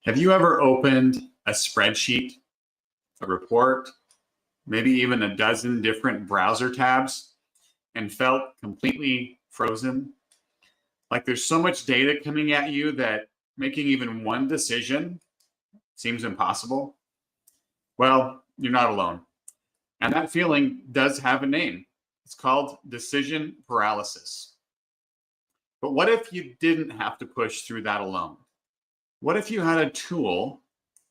Have you ever opened a spreadsheet, a report, maybe even a dozen different browser tabs and felt completely frozen? Like there's so much data coming at you that making even one decision seems impossible? Well, you're not alone. And that feeling does have a name. It's called decision paralysis. But what if you didn't have to push through that alone? What if you had a tool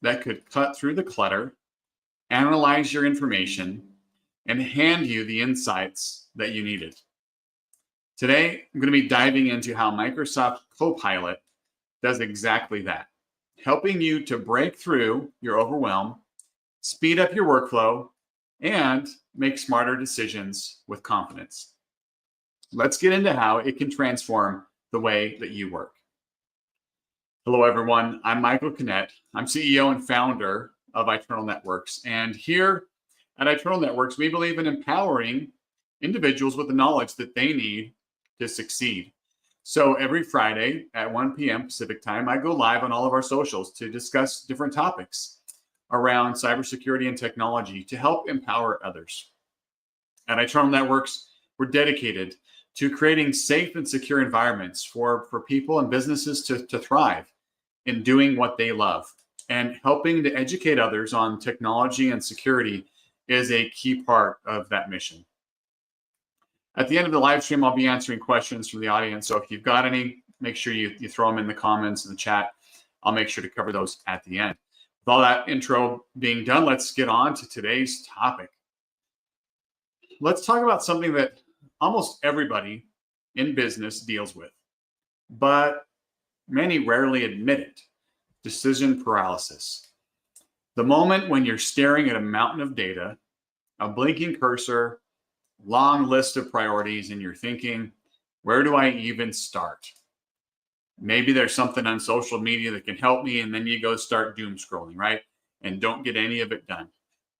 that could cut through the clutter, analyze your information, and hand you the insights that you needed? Today, I'm going to be diving into how Microsoft Copilot does exactly that, helping you to break through your overwhelm, speed up your workflow, and make smarter decisions with confidence. Let's get into how it can transform the way that you work. Hello, everyone. I'm Michael Kinnett. I'm CEO and founder of Eternal Networks. And here at Eternal Networks, we believe in empowering individuals with the knowledge that they need to succeed. So every Friday at 1 p.m. Pacific time, I go live on all of our socials to discuss different topics around cybersecurity and technology to help empower others. At Eternal Networks, we're dedicated to creating safe and secure environments for people and businesses to thrive in doing what they love. And helping to educate others on technology and security is a key part of that mission. At the end of the live stream, I'll be answering questions from the audience. So if you've got any, make sure you throw them in the comments in the chat. I'll make sure to cover those at the end. With all that intro being done, let's get on to today's topic. Let's talk about something that almost everybody in business deals with, but many rarely admit it: decision paralysis. The moment when you're staring at a mountain of data, a blinking cursor, long list of priorities, and you're thinking, where do I even start? Maybe there's something on social media that can help me, and then you go start doom scrolling, right? And don't get any of it done.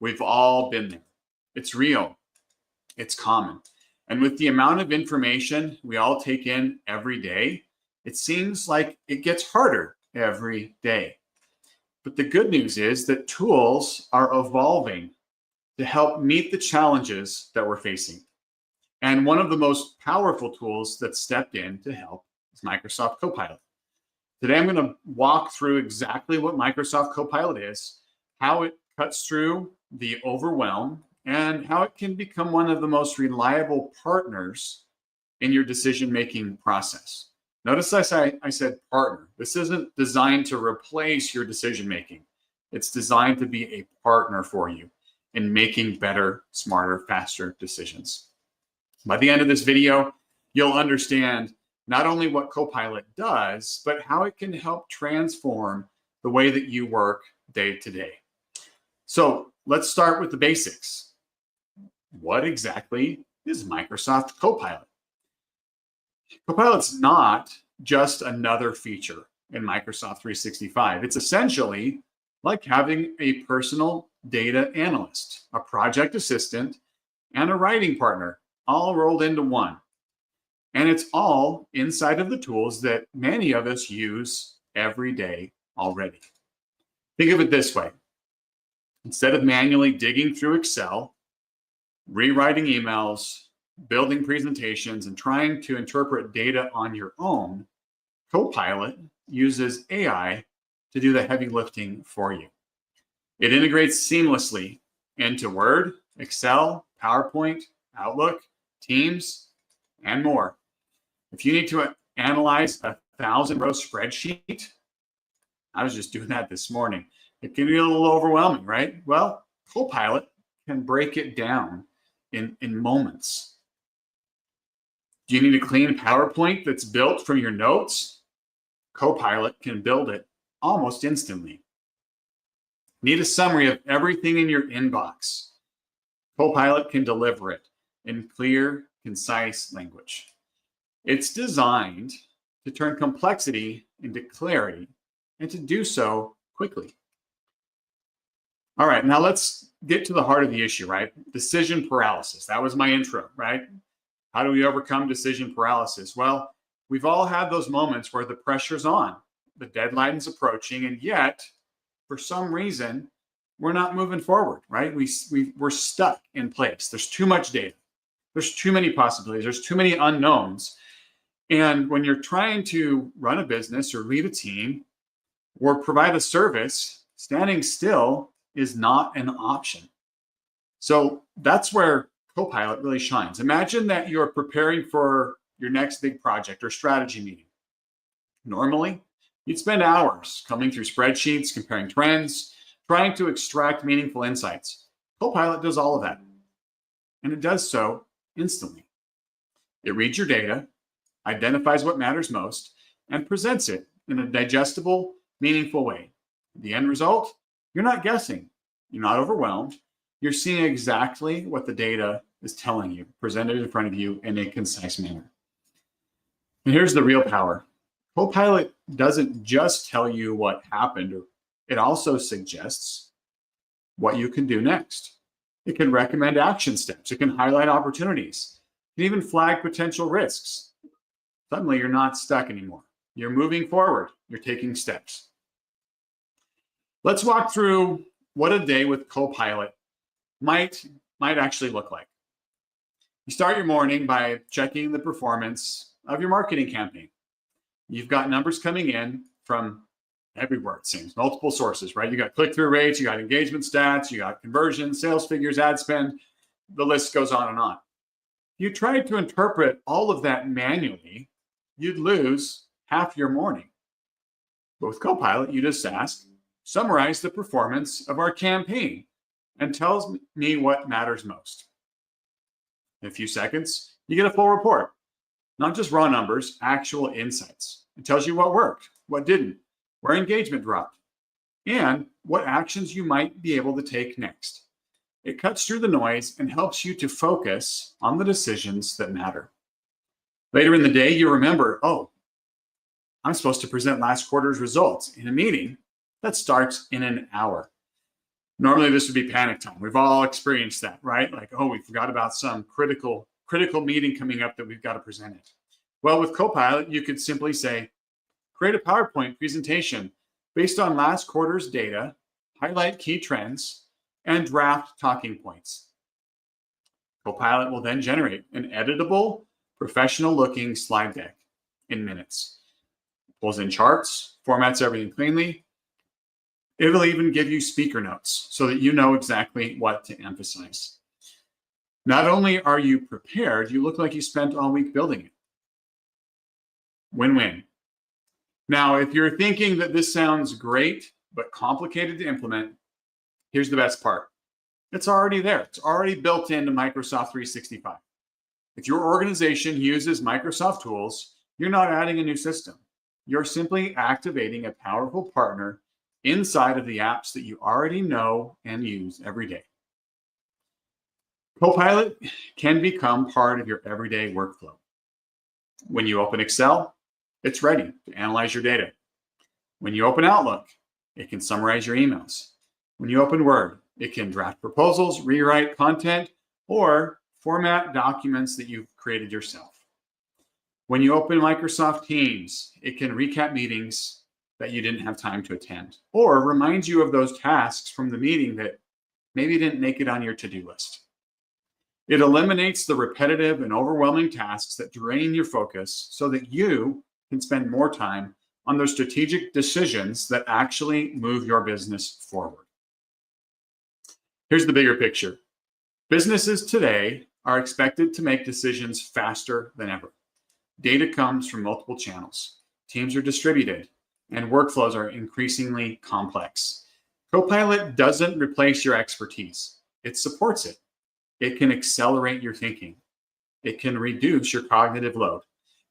We've all been there. It's real. It's common. And with the amount of information we all take in every day, it seems like it gets harder every day. But the good news is that tools are evolving to help meet the challenges that we're facing. And one of the most powerful tools that stepped in to help is Microsoft Copilot. Today, I'm going to walk through exactly what Microsoft Copilot is, how it cuts through the overwhelm, and how it can become one of the most reliable partners in your decision-making process. Notice I said partner. This isn't designed to replace your decision-making. It's designed to be a partner for you in making better, smarter, faster decisions. By the end of this video, you'll understand not only what Copilot does, but how it can help transform the way that you work day to day. So let's start with the basics. What exactly is Microsoft Copilot? Copilot's not just another feature in Microsoft 365. It's essentially like having a personal data analyst, a project assistant, and a writing partner all rolled into one. And it's all inside of the tools that many of us use every day already. Think of it this way. Instead of manually digging through Excel, rewriting emails, building presentations, and trying to interpret data on your own, Copilot uses AI to do the heavy lifting for you. It integrates seamlessly into Word, Excel, PowerPoint, Outlook, Teams, and more. If you need to analyze a 1,000-row spreadsheet, I was just doing that this morning. It can be a little overwhelming, right? Well, Copilot can break it down in moments. Do you need a clean PowerPoint that's built from your notes? Copilot can build it almost instantly. Need a summary of everything in your inbox? Copilot can deliver it in clear, concise language. It's designed to turn complexity into clarity and to do so quickly. All right, now let's get to the heart of the issue, right? Decision paralysis. That was my intro, right? How do we overcome decision paralysis? Well, we've all had those moments where the pressure's on the deadline's approaching, and yet, for some reason, we're not moving forward, right? We're stuck in place. There's too much data. There's too many possibilities. There's too many unknowns. And when you're trying to run a business or lead a team or provide a service, standing still is not an option. So that's where Copilot really shines. Imagine that you're preparing for your next big project or strategy meeting. Normally, you'd spend hours coming through spreadsheets, comparing trends, trying to extract meaningful insights. Copilot does all of that, and it does so instantly. It reads your data, identifies what matters most, and presents it in a digestible, meaningful way. The end result, you're not guessing, you're not overwhelmed, you're seeing exactly what the data is telling you, presented in front of you in a concise manner. And here's the real power. Copilot doesn't just tell you what happened, it also suggests what you can do next. It can recommend action steps, it can highlight opportunities, it can even flag potential risks. Suddenly, you're not stuck anymore. You're moving forward, you're taking steps. Let's walk through what a day with Copilot might actually look like. You start your morning by checking the performance of your marketing campaign. You've got numbers coming in from everywhere, it seems, multiple sources, right? You got click-through rates, you got engagement stats, you got conversions, sales figures, ad spend, the list goes on and on. If you tried to interpret all of that manually, you'd lose half your morning. But with Copilot, you just ask, summarize the performance of our campaign and tells me what matters most. In a few seconds, you get a full report, not just raw numbers, actual insights. It tells you what worked, what didn't, where engagement dropped, and what actions you might be able to take next. It cuts through the noise and helps you to focus on the decisions that matter. Later in the day, you remember, oh, I'm supposed to present last quarter's results in a meeting that starts in an hour. Normally, this would be panic time. We've all experienced that, right? Like, oh, we forgot about some critical meeting coming up that we've got to present it. Well, with Copilot, you could simply say, create a PowerPoint presentation based on last quarter's data, highlight key trends, and draft talking points. Copilot will then generate an editable, professional-looking slide deck in minutes. It pulls in charts, formats everything cleanly. It'll even give you speaker notes so that you know exactly what to emphasize. Not only are you prepared, you look like you spent all week building it. Win-win. Now, if you're thinking that this sounds great, but complicated to implement, here's the best part. It's already there. It's already built into Microsoft 365. If your organization uses Microsoft tools, you're not adding a new system. You're simply activating a powerful partner inside of the apps that you already know and use every day. Copilot can become part of your everyday workflow. When you open Excel, it's ready to analyze your data. When you open Outlook, it can summarize your emails. When you open Word, it can draft proposals, rewrite content, or format documents that you've created yourself. When you open Microsoft Teams, it can recap meetings that you didn't have time to attend, or remind you of those tasks from the meeting that maybe didn't make it on your to-do list. It eliminates the repetitive and overwhelming tasks that drain your focus so that you can spend more time on those strategic decisions that actually move your business forward. Here's the bigger picture. Businesses today are expected to make decisions faster than ever. Data comes from multiple channels. Teams are distributed, and workflows are increasingly complex. Copilot doesn't replace your expertise. It supports it. It can accelerate your thinking. It can reduce your cognitive load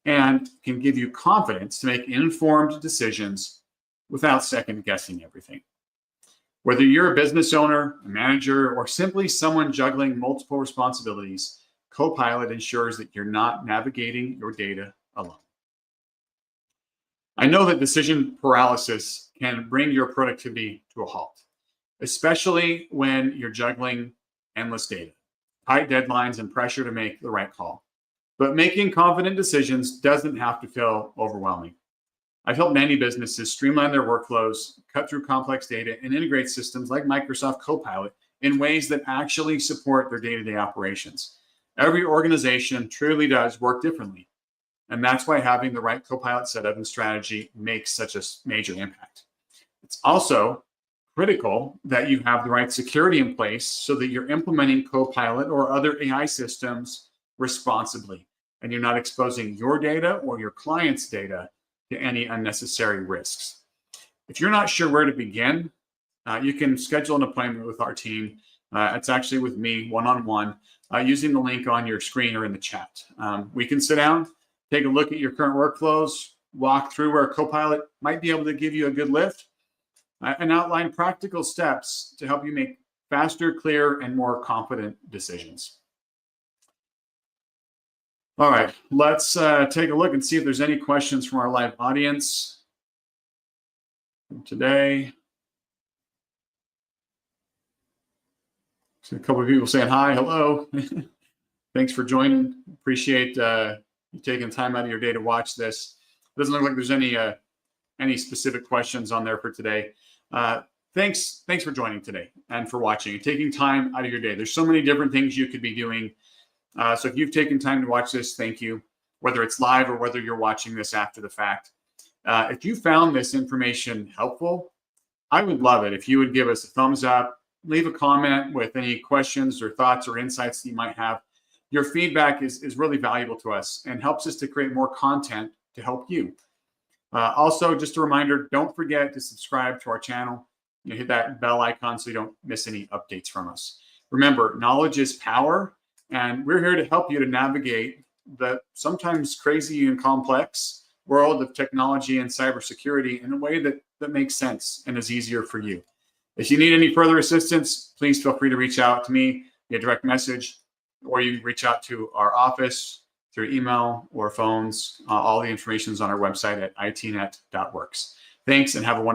and can give you confidence to make informed decisions without second guessing everything. Whether you're a business owner, a manager, or simply someone juggling multiple responsibilities, Copilot ensures that you're not navigating your data alone. I know that decision paralysis can bring your productivity to a halt, especially when you're juggling endless data, tight deadlines, and pressure to make the right call. But making confident decisions doesn't have to feel overwhelming. I've helped many businesses streamline their workflows, cut through complex data, and integrate systems like Microsoft Copilot in ways that actually support their day-to-day operations. Every organization truly does work differently. And that's why having the right Copilot setup and strategy makes such a major impact. It's also critical that you have the right security in place so that you're implementing Copilot or other AI systems responsibly, and you're not exposing your data or your client's data to any unnecessary risks. If you're not sure where to begin, you can schedule an appointment with our team. It's actually with me one-on-one using the link on your screen or in the chat. We can sit down, take a look at your current workflows, walk through where Copilot might be able to give you a good lift, and outline practical steps to help you make faster, clear, and more confident decisions. All right, let's take a look and see if there's any questions from our live audience today. So a couple of people saying hi, hello. Thanks for joining. Appreciate you taking time out of your day to watch this. It doesn't look like there's any specific questions on there for today. Thanks for joining today and for watching and taking time out of your day. There's so many different things you could be doing. So if you've taken time to watch this, thank you, whether it's live or whether you're watching this after the fact. If you found this information helpful, I would love it if you would give us a thumbs up, leave a comment with any questions or thoughts or insights that you might have. Your feedback is really valuable to us and helps us to create more content to help you. Also, just a reminder, don't forget to subscribe to our channel. Hit that bell icon so you don't miss any updates from us. Remember, knowledge is power, and we're here to help you to navigate the sometimes crazy and complex world of technology and cybersecurity in a way that makes sense and is easier for you. If you need any further assistance, please feel free to reach out to me via direct message, or you can reach out to our office through email or phones. All the information is on our website at itnet.works. Thanks, and have a wonderful